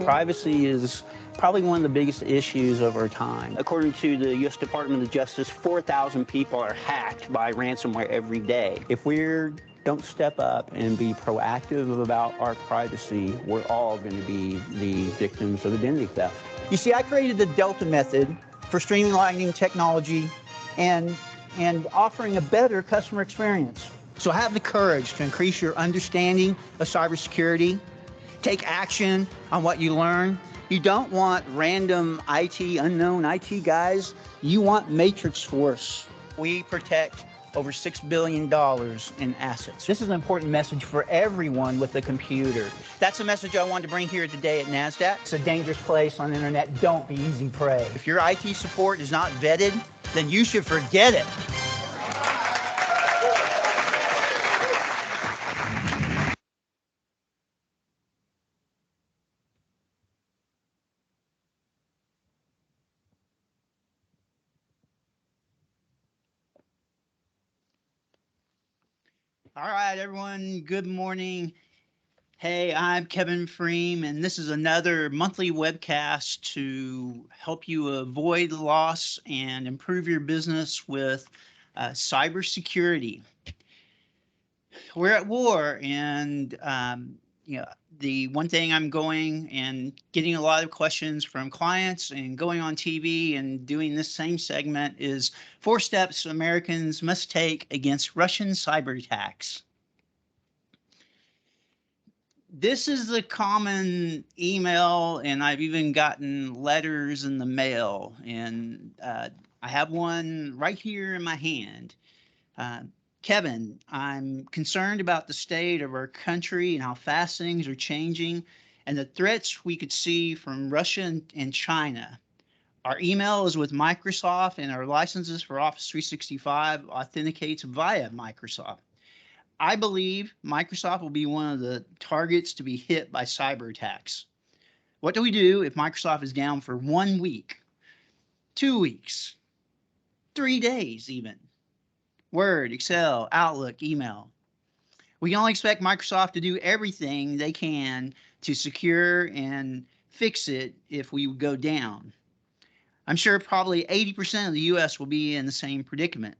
Privacy is probably one of the biggest issues of our time. According to the U.S. Department of Justice, 4,000 people are hacked by ransomware every day. If we don't step up and be proactive about our privacy, we're all going to be the victims of identity theft. You see, I created the Delta method for streamlining technology and offering a better customer experience. So have the courage to increase your understanding of cybersecurity. Take action on what you learn. You don't want random unknown IT guys. You want Matrix Force. We protect over $6 billion in assets. This is an important message for everyone with a computer. That's a message I wanted to bring here today at NASDAQ. It's a dangerous place on the internet. Don't be easy prey. If your IT support is not vetted, then you should forget it. All right, everyone, good morning. Hey, I'm Kevin Freem, and this is another monthly webcast to help you avoid loss and improve your business with cybersecurity. We're at war, and the one thing I'm going and getting a lot of questions from clients and going on TV and doing this same segment is 4 steps Americans must take against Russian cyber attacks. This is the common email, and I've even gotten letters in the mail, and I have one right here in my hand. Kevin, I'm concerned about the state of our country and how fast things are changing and the threats we could see from Russia and China. Our email is with Microsoft, and our licenses for Office 365 authenticates via Microsoft. I believe Microsoft will be one of the targets to be hit by cyber attacks. What do we do if Microsoft is down for 1 week, 2 weeks, 3 days even? Word, Excel, Outlook, email. We can only expect Microsoft to do everything they can to secure and fix it if we go down. I'm sure probably 80% of the US will be in the same predicament.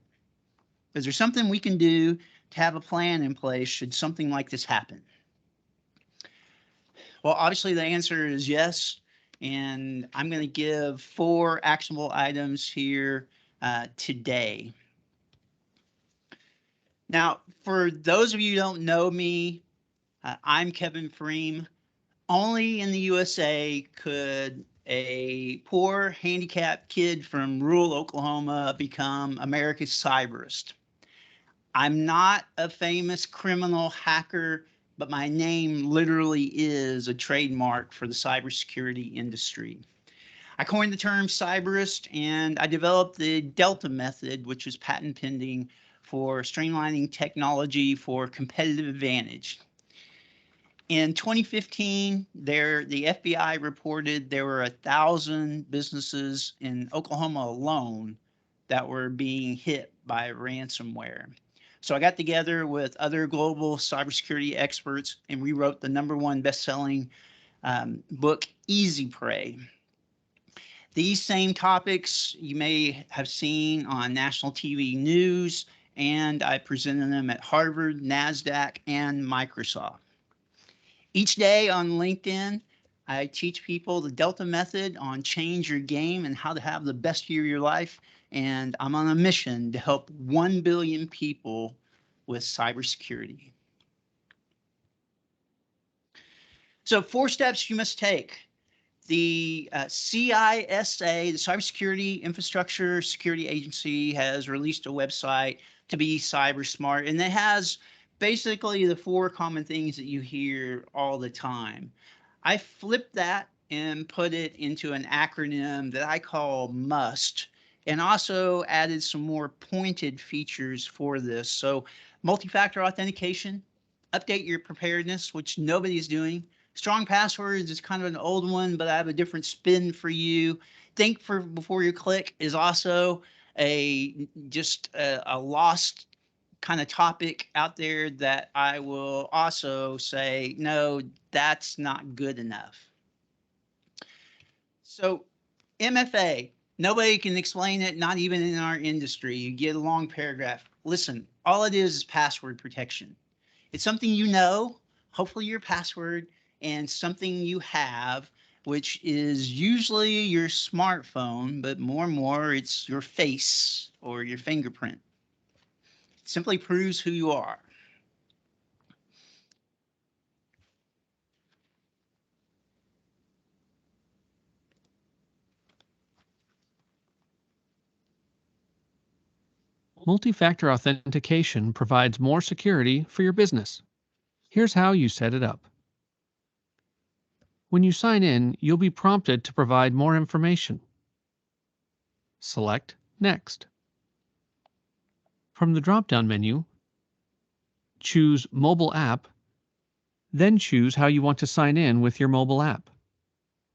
Is there something we can do to have a plan in place should something like this happen? Well, obviously the answer is yes, and I'm going to give 4 actionable items here today. Now, for those of you who don't know me, I'm Kevin Freem. Only in the USA could a poor handicapped kid from rural Oklahoma become America's cyberist. I'm not a famous criminal hacker, but my name literally is a trademark for the cybersecurity industry. I coined the term cyberist, and I developed the Delta method, which is patent pending for streamlining technology for competitive advantage. In 2015, the FBI reported there were 1,000 businesses in Oklahoma alone that were being hit by ransomware. So I got together with other global cybersecurity experts, and we wrote the #1 best-selling book, Easy Prey. These same topics you may have seen on national TV news, and I presented them at Harvard, NASDAQ, and Microsoft. Each day on LinkedIn, I teach people the Delta method on change your game and how to have the best year of your life. And I'm on a mission to help 1 billion people with cybersecurity. So 4 steps you must take. The CISA, the Cybersecurity Infrastructure Security Agency, has released a website to be cyber smart, and it has basically the 4 common things that you hear all the time. I flipped that and put it into an acronym that I call MUST, and also added some more pointed features for this. So multi-factor authentication, update your preparedness, which nobody's doing. Strong passwords is kind of an old one, but I have a different spin for you. Think before you click is also just a lost kind of topic out there that I will also say, no, that's not good enough. So MFA, nobody can explain it, not even in our industry. You get a long paragraph. Listen, all it is password protection. It's something you know, hopefully your password, and something you have, which is usually your smartphone, but more and more it's your face or your fingerprint. It simply proves who you are. Multi-factor authentication provides more security for your business. Here's how you set it up. When you sign in, you'll be prompted to provide more information. Select Next. From the drop-down menu, choose Mobile App, then choose how you want to sign in with your mobile app.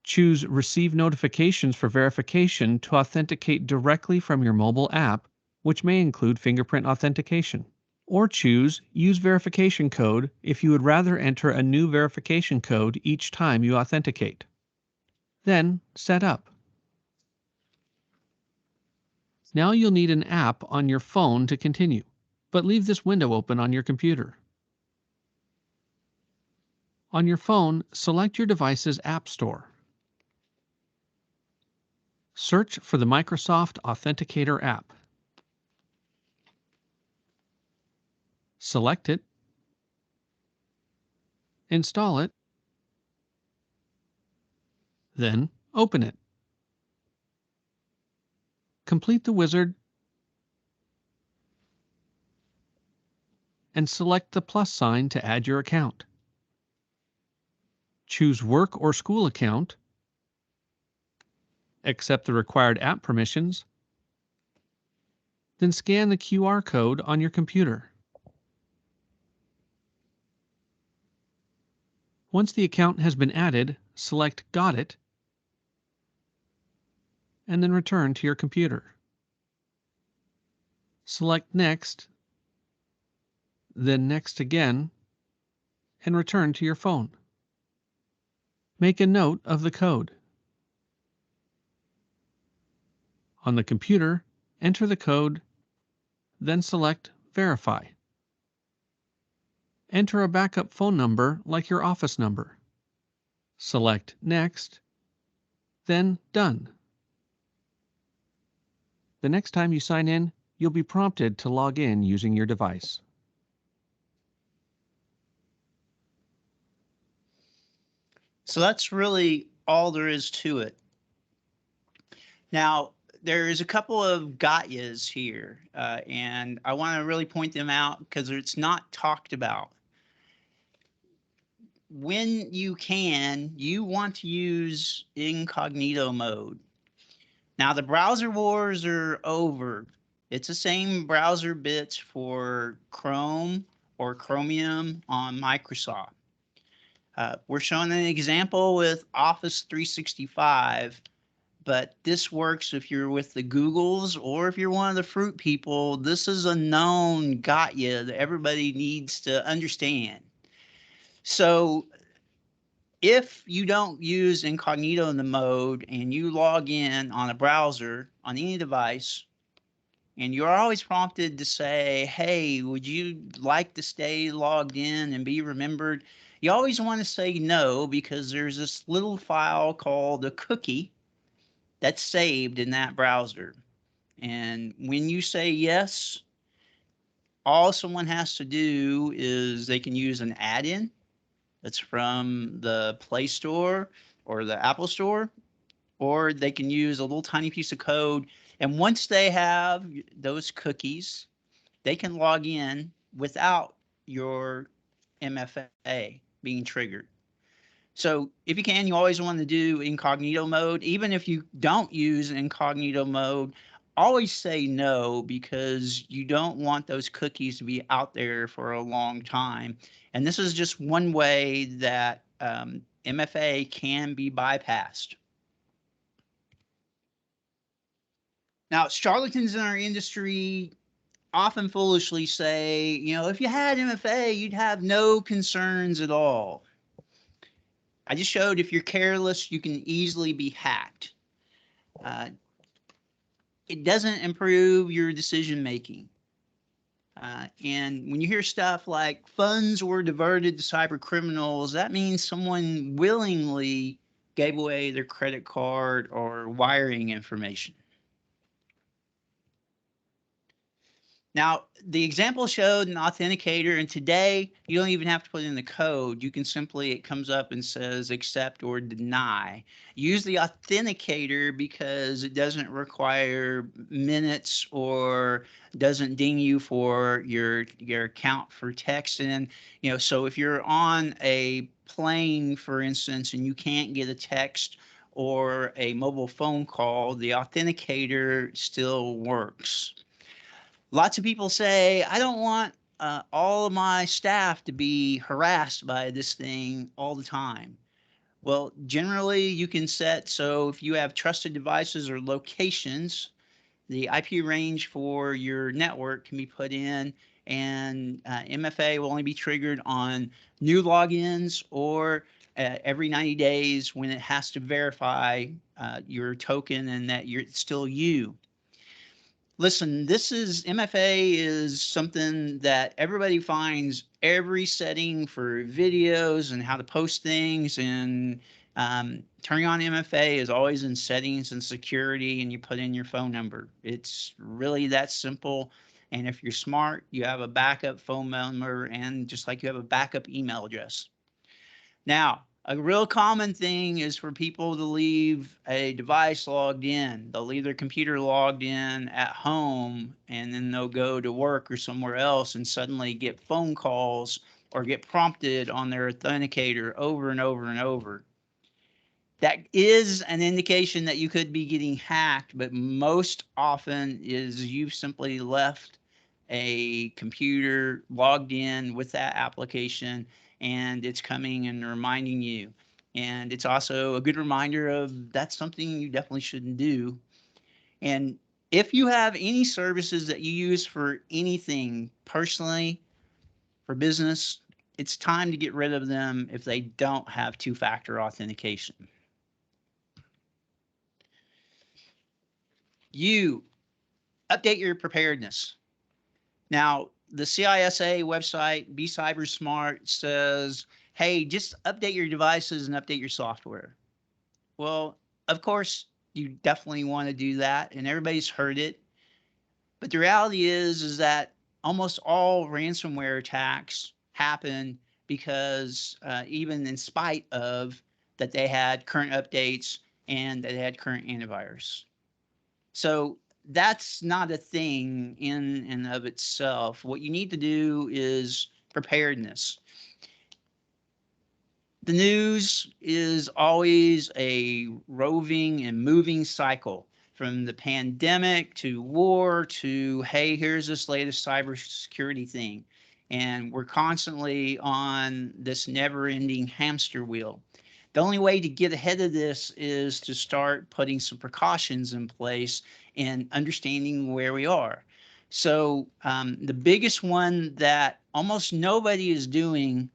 Choose Receive Notifications for verification to authenticate directly from your mobile app, which may include fingerprint authentication. Or choose Use Verification Code if you would rather enter a new verification code each time you authenticate. Then Set Up. Now you'll need an app on your phone to continue, but leave this window open on your computer. On your phone, select your device's App Store. Search for the Microsoft Authenticator app. Select it, install it, then open it. Complete the wizard and select the plus sign to add your account. Choose Work or School Account, accept the required app permissions, then scan the QR code on your computer. Once the account has been added, select Got It, and then return to your computer. Select Next, then Next again, and return to your phone. Make a note of the code. On the computer, enter the code, then select Verify. Enter a backup phone number like your office number. Select Next, then Done. The next time you sign in, you'll be prompted to log in using your device. So that's really all there is to it. Now, there's a couple of gotchas here, and I want to really point them out because it's not talked about. When you can, you want to use incognito mode. Now, the browser wars are over. It's the same browser bits for Chrome or Chromium on Microsoft. We're showing an example with Office 365, but this works if you're with the Googles or if you're one of the fruit people. This is a known gotcha that everybody needs to understand. So if you don't use incognito in the mode and you log in on a browser on any device, and you're always prompted to say, hey, would you like to stay logged in and be remembered? You always want to say no, because there's this little file called a cookie that's saved in that browser. And when you say yes, all someone has to do is they can use an add-in that's from the Play Store or the Apple Store, or they can use a little tiny piece of code. And once they have those cookies, they can log in without your MFA being triggered. So if you can, you always want to do incognito mode. Even if you don't use incognito mode, always say no, because you don't want those cookies to be out there for a long time. And this is just one way that MFA can be bypassed. Now, charlatans in our industry often foolishly say, if you had MFA, you'd have no concerns at all. I just showed if you're careless, you can easily be hacked. It doesn't improve your decision making. And when you hear stuff like funds were diverted to cyber criminals, that means someone willingly gave away their credit card or wiring information. Now, the example showed an authenticator, and today you don't even have to put in the code. You can simply, it comes up and says accept or deny. Use the authenticator because it doesn't require minutes or doesn't ding you for your account for texting. You know, so if you're on a plane, for instance, and you can't get a text or a mobile phone call, the authenticator still works. Lots of people say, I don't want all of my staff to be harassed by this thing all the time. Well, generally you can set, so if you have trusted devices or locations, the IP range for your network can be put in, and MFA will only be triggered on new logins or every 90 days when it has to verify your token and that you're still you. Listen, this is MFA is something that everybody finds every setting for videos and how to post things, and turning on MFA is always in settings and security, and you put in your phone number. It's really that simple. And if you're smart, you have a backup phone number, and just like you have a backup email address. Now, a real common thing is for people to leave a device logged in. They'll leave their computer logged in at home, and then they'll go to work or somewhere else and suddenly get phone calls or get prompted on their authenticator over and over and over. That is an indication that you could be getting hacked, but most often is you've simply left a computer logged in with that application, and it's coming and reminding you. And it's also a good reminder of that's something you definitely shouldn't do. And if you have any services that you use for anything personally, for business, it's time to get rid of them if they don't have two-factor authentication. You update your preparedness. Now, the CISA website, Be Cyber Smart, says, hey, just update your devices and update your software. Well, of course, you definitely want to do that, and everybody's heard it. But the reality is that almost all ransomware attacks happen because even in spite of that they had current updates and that they had current antivirus. So that's not a thing in and of itself. What you need to do is preparedness. The news is always a roving and moving cycle, from the pandemic to war to, hey, here's this latest cybersecurity thing. And we're constantly on this never-ending hamster wheel. The only way to get ahead of this is to start putting some precautions in place and understanding where we are. So the biggest one that almost nobody is doing,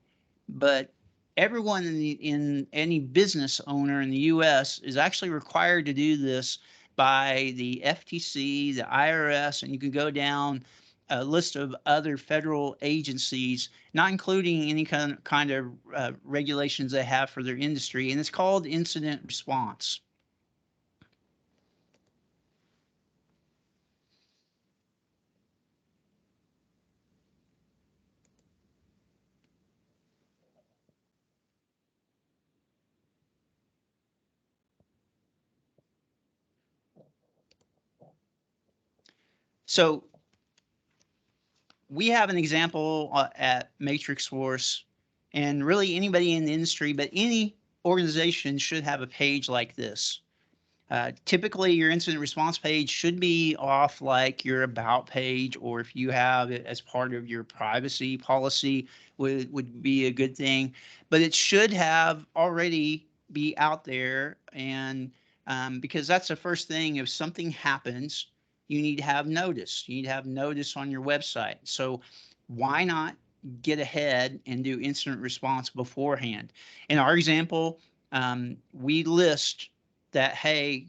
but everyone in any business owner in the U.S. is actually required to do this by the FTC, the IRS, and you can go down a list of other federal agencies, not including any kind of regulations they have for their industry, and it's called incident response. So we have an example at Matrix Force, and really anybody in the industry, but any organization should have a page like this. Typically, your incident response page should be off like your about page, or if you have it as part of your privacy policy, would be a good thing. But it should have already be out there, and because that's the first thing. If something happens, you need to have notice. You need to have notice on your website. So why not get ahead and do incident response beforehand. In our example, we list that, hey,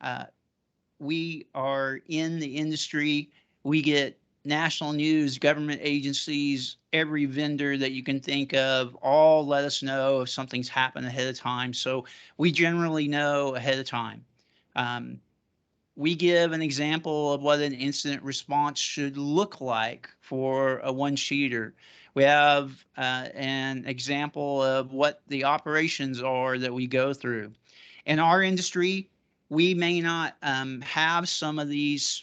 uh, we are in the industry. We get national news, government agencies, every vendor that you can think of, all let us know if something's happened ahead of time. So we generally know ahead of time. Um, we give an example of what an incident response should look like for a one-sheeter. We have an example of what the operations are that we go through. In our industry, we may not have some of these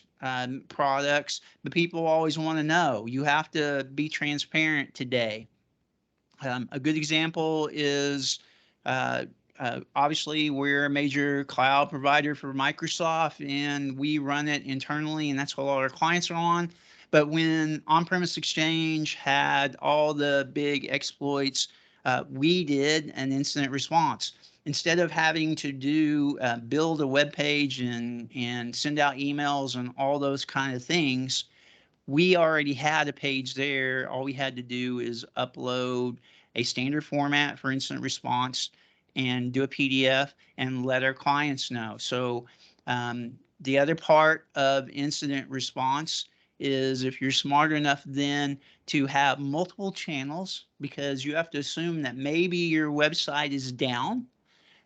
products, but people always want to know. You have to be transparent today. A good example is uh, obviously we're a major cloud provider for Microsoft and we run it internally and that's what all our clients are on. But when on-premise Exchange had all the big exploits, we did an incident response. Instead of having to do build a web page and send out emails and all those kind of things, we already had a page there. All we had to do is upload a standard format for incident response and do a PDF and let our clients know. So the other part of incident response is if you're smart enough then to have multiple channels, because you have to assume that maybe your website is down.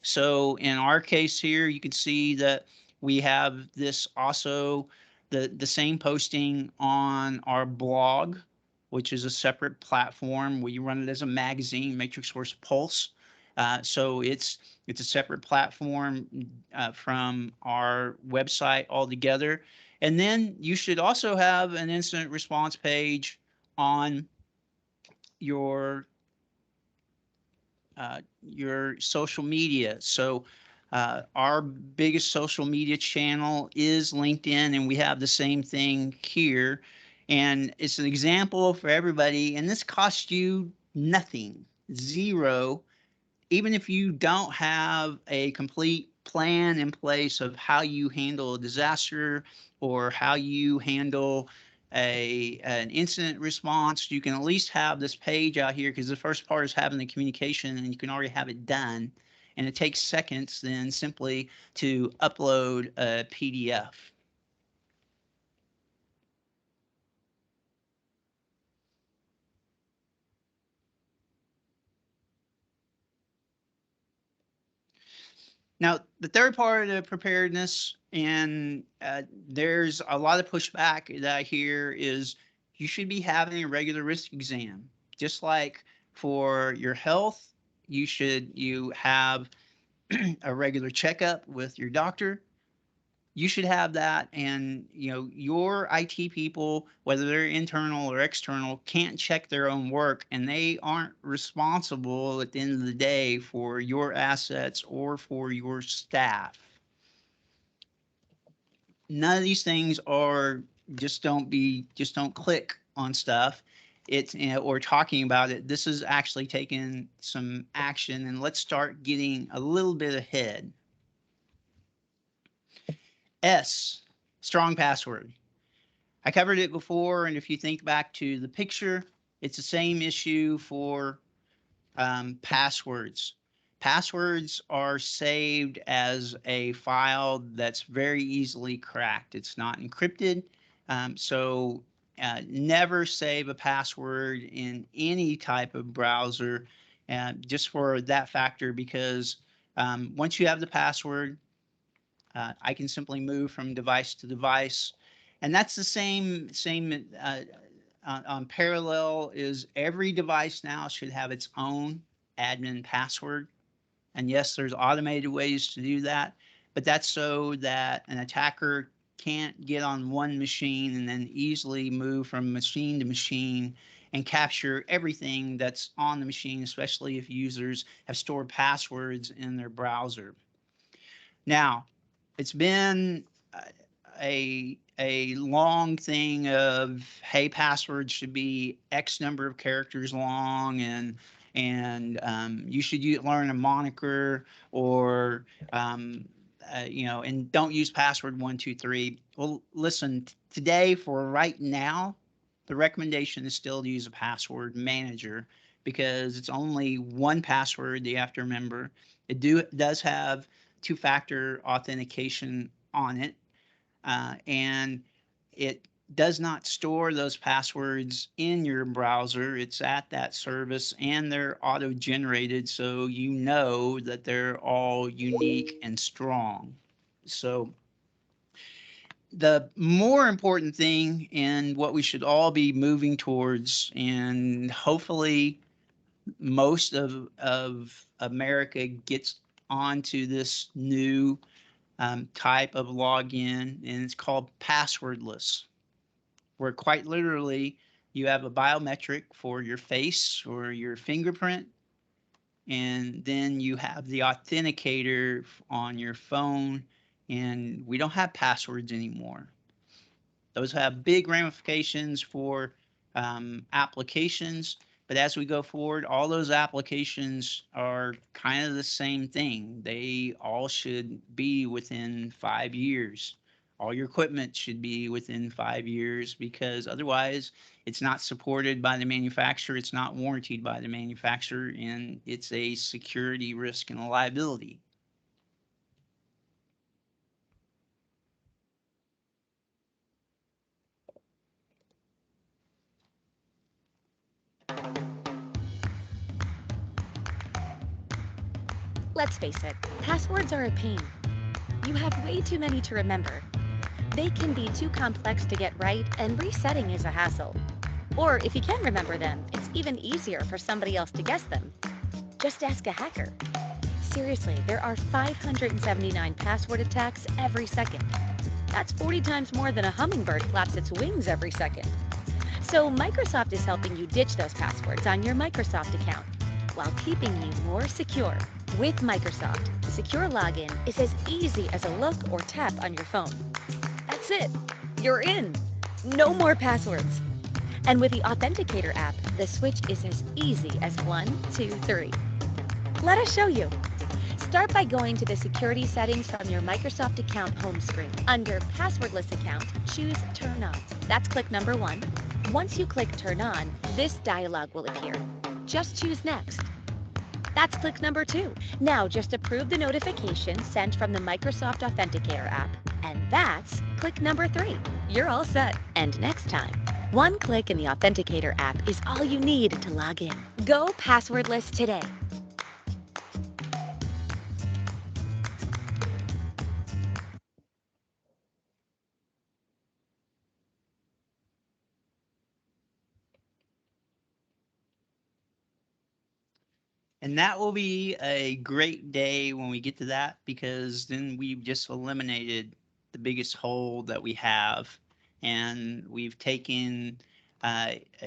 So in our case here, you can see that we have this also the same posting on our blog, which is a separate platform. We run it as a magazine, Matrix Source Pulse. So it's a separate platform from our website altogether. And then you should also have an incident response page on your your social media. So our biggest social media channel is LinkedIn, and we have the same thing here. And it's an example for everybody, and this costs you nothing, zero, even if you don't have a complete plan in place of how you handle a disaster or how you handle an incident response, you can at least have this page out here, because the first part is having the communication and you can already have it done. And it takes seconds then simply to upload a PDF. Now, the third part of preparedness, and there's a lot of pushback that I hear, is you should be having a regular risk exam. Just like for your health, you have a regular checkup with your doctor. You should have that, and your IT people, whether they're internal or external, can't check their own work, and they aren't responsible at the end of the day for your assets or for your staff. None of these things are just don't click on stuff. It's or talking about it. This is actually taking some action, and let's start getting a little bit ahead. S, strong password. I covered it before, and if you think back to the picture, it's the same issue for passwords. Passwords are saved as a file that's very easily cracked. It's not encrypted, so never save a password in any type of browser, just for that factor, because once you have the password, I can simply move from device to device. And that's the same on parallel is every device now should have its own admin password. And yes, there's automated ways to do that, but that's so that an attacker can't get on one machine and then easily move from machine to machine and capture everything that's on the machine, especially if users have stored passwords in their browser. Now, it's been a long thing of, hey, passwords should be X number of characters long, and you should learn a moniker, or and don't use password 123. Well, listen, today, for right now, the recommendation is still to use a password manager because it's only one password that you have to remember. It does have two-factor authentication on it, and it does not store those passwords in your browser. It's at that service and they're auto-generated, so you know that they're all unique and strong. So the more important thing and what we should all be moving towards, and hopefully most of America gets onto this new type of login, and it's called passwordless, where quite literally you have a biometric for your face or your fingerprint, and then you have the authenticator on your phone, and we don't have passwords anymore. Those have big ramifications for applications, but as we go forward, all those applications are kind of the same thing. They all should be within 5 years. All your equipment should be within 5 years because otherwise it's not supported by the manufacturer, it's not warranted by the manufacturer, and it's a security risk and a liability. Let's face it, passwords are a pain. You have way too many to remember. They can be too complex to get right, and resetting is a hassle. Or if you can remember them, it's even easier for somebody else to guess them. Just ask a hacker. Seriously, there are 579 password attacks every second. That's 40 times more than a hummingbird flaps its wings every second. So Microsoft is helping you ditch those passwords on your Microsoft account while keeping you more secure. With Microsoft, secure login is as easy as a look or tap on your phone. That's it. You're in. No more passwords. And with the Authenticator app, the switch is as easy as 1, 2, 3. Let us show you. Start by going to the security settings from your Microsoft account home screen. Under Passwordless Account, choose Turn On. That's click number 1. Once you click Turn On, this dialog will appear. Just choose Next. That's click number 2. Now just approve the notification sent from the Microsoft Authenticator app. And that's click number 3. You're all set. And next time, one click in the Authenticator app is all you need to log in. Go passwordless today. And that will be a great day when we get to that, because then we've just eliminated the biggest hole that we have. And we've taken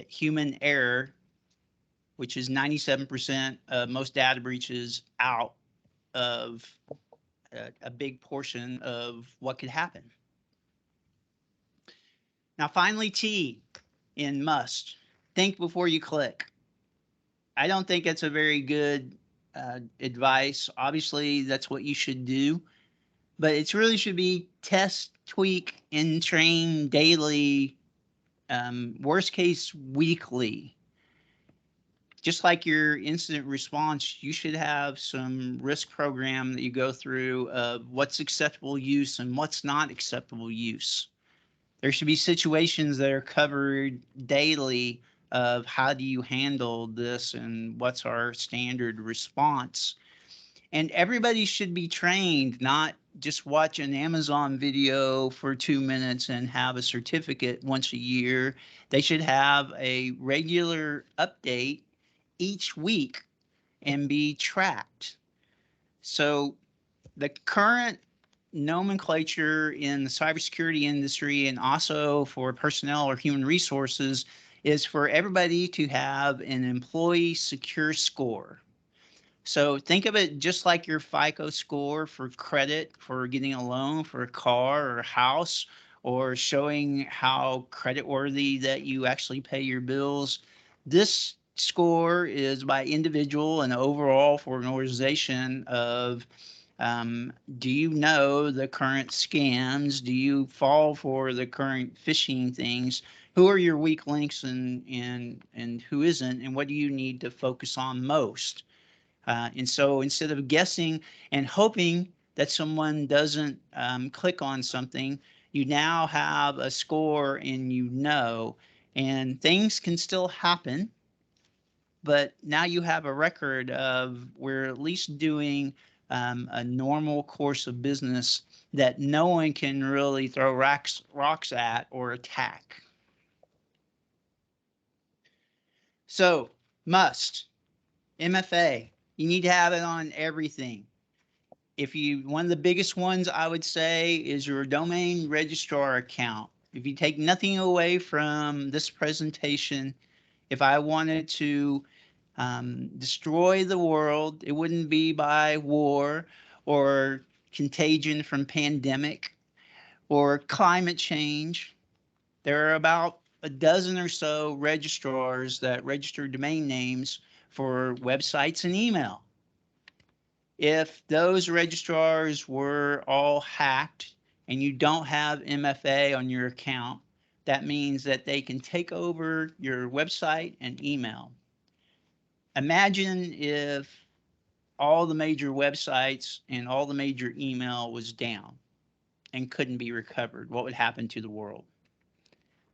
human error, which is 97% of most data breaches, out of a big portion of what could happen. Now, finally, T in must. Think before you click. I don't think that's a very good advice. Obviously, that's what you should do, but it really should be test, tweak, and train daily, worst case weekly. Just like your incident response, you should have some risk program that you go through of what's acceptable use and what's not acceptable use. There should be situations that are covered daily of how do you handle this and what's our standard response. And everybody should be trained, not just watch an Amazon video for 2 minutes and have a certificate once a year. They should have a regular update each week and be tracked. So the current nomenclature in the cybersecurity industry and also for personnel or human resources is for everybody to have an employee secure score. So think of it just like your FICO score for credit, for getting a loan for a car or a house, or showing how creditworthy that you actually pay your bills. This score is by individual and overall for an organization of do you know the current scams? Do you fall for the current phishing things? Who are your weak links and who isn't, and what do you need to focus on most? And so instead of guessing and hoping that someone doesn't click on something, you now have a score and and things can still happen, but now you have a record of we're at least doing a normal course of business that no one can really throw rocks at or attack. So, must, MFA, you need to have it on everything. One of the biggest ones I would say is your domain registrar account. If you take nothing away from this presentation, if I wanted to destroy the world, it wouldn't be by war or contagion from pandemic or climate change. There are about a dozen or so registrars that register domain names for websites and email. If those registrars were all hacked and you don't have MFA on your account, that means that they can take over your website and email. Imagine if all the major websites and all the major email was down and couldn't be recovered. What would happen to the world?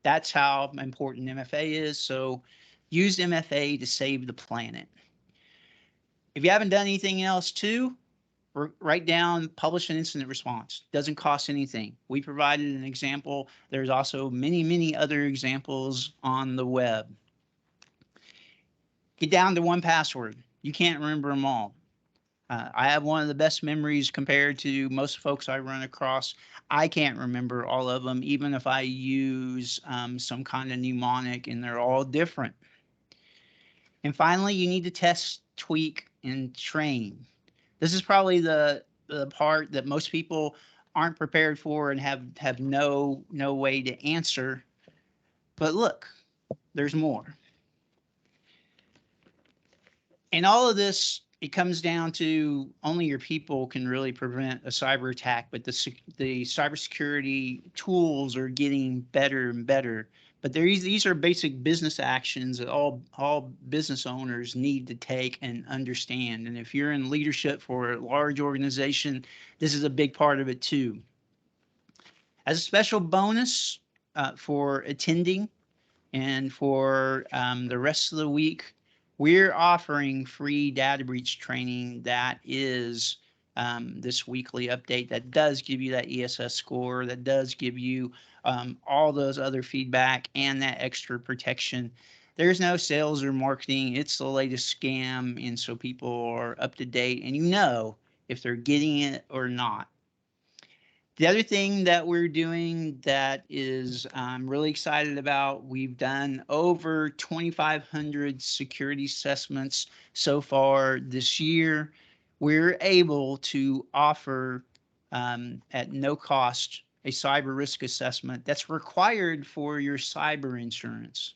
That's how important MFA is. So use MFA to save the planet. If you haven't done anything else too, write down, publish an incident response. Doesn't cost anything. We provided an example. There's also many, many other examples on the web. Get down to one password. You can't remember them all. I have one of the best memories compared to most folks I run across. I can't remember all of them, even if I use some kind of mnemonic, and they're all different. And finally, you need to test, tweak, and train. This is probably the part that most people aren't prepared for and have no way to answer. But look, there's more. And all of this, it comes down to only your people can really prevent a cyber attack, but the cybersecurity tools are getting better and better. But these are basic business actions that all business owners need to take and understand. And if you're in leadership for a large organization, this is a big part of it too. As a special bonus for attending and for the rest of the week, we're offering free data breach training that is this weekly update that does give you that ESS score, that does give you all those other feedback and that extra protection. There's no sales or marketing. It's the latest scam, and so people are up to date, and you know if they're getting it or not. The other thing that we're doing that is I'm really excited about, we've done over 2,500 security assessments so far this year. We're able to offer at no cost a cyber risk assessment that's required for your cyber insurance.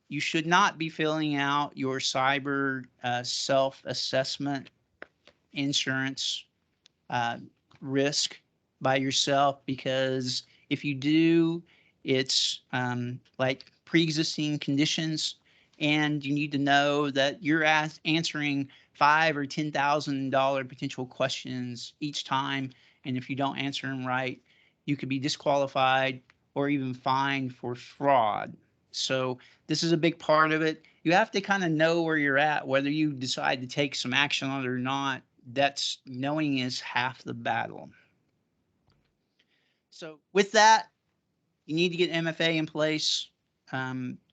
You should not be filling out your cyber self-assessment insurance risk by yourself, because if you do, it's like pre-existing conditions, and you need to know that you're answering $5,000 or $10,000 potential questions each time, and if you don't answer them right, you could be disqualified or even fined for fraud. So this is a big part of it. You have to kind of know where you're at, whether you decide to take some action on it or not. That's knowing is half the battle. So with that, you need to get MFA in place.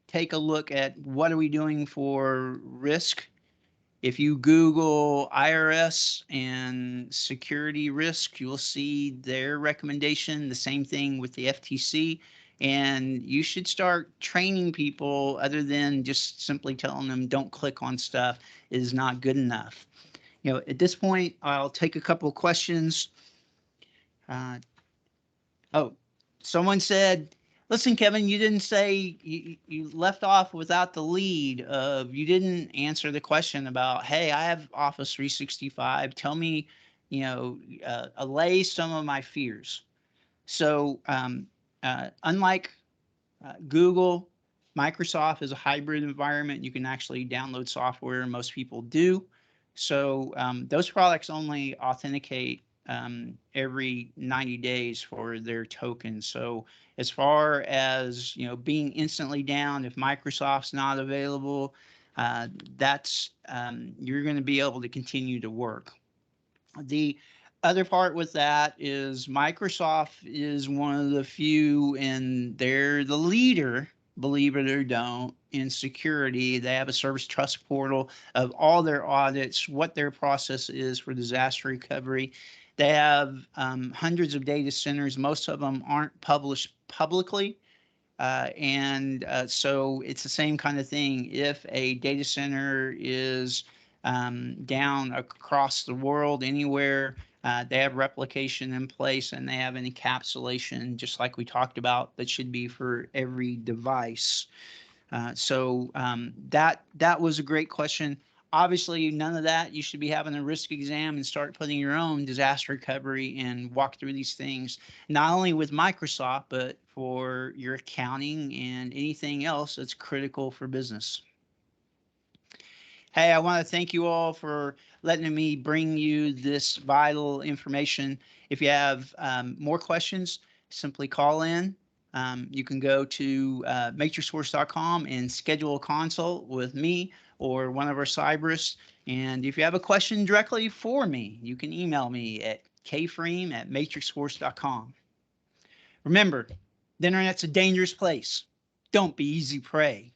Take a look at what are we doing for risk. If you Google IRS and security risk, you'll see their recommendation, the same thing with the FTC. And you should start training people, other than just simply telling them don't click on stuff is not good enough. At this point, I'll take a couple of questions. Someone said, listen, Kevin, you didn't say, you left off without the lead of, you didn't answer the question about, hey, I have Office 365. Tell me, allay some of my fears. So Unlike Google, Microsoft is a hybrid environment. You can actually download software. Most people do. So those products only authenticate every 90 days for their tokens. So as far as being instantly down, if Microsoft's not available, that's you're going to be able to continue to work. The other part with that is Microsoft is one of the few, and they're the leader, believe it or don't, in security. They have a service trust portal of all their audits, what their process is for disaster recovery. They have hundreds of data centers. Most of them aren't published publicly. So it's the same kind of thing. If a data center is down across the world anywhere, they have replication in place and they have an encapsulation, just like we talked about, that should be for every device. That was a great question. Obviously, none of that. You should be having a risk exam and start putting your own disaster recovery and walk through these things, not only with Microsoft, but for your accounting and anything else that's critical for business. Hey, I want to thank you all for letting me bring you this vital information. If you have more questions, simply call in. You can go to matrixforce.com and schedule a consult with me or one of our cyberists. And if you have a question directly for me, you can email me at kframe@matrixforce.com. Remember, the internet's a dangerous place. Don't be easy prey.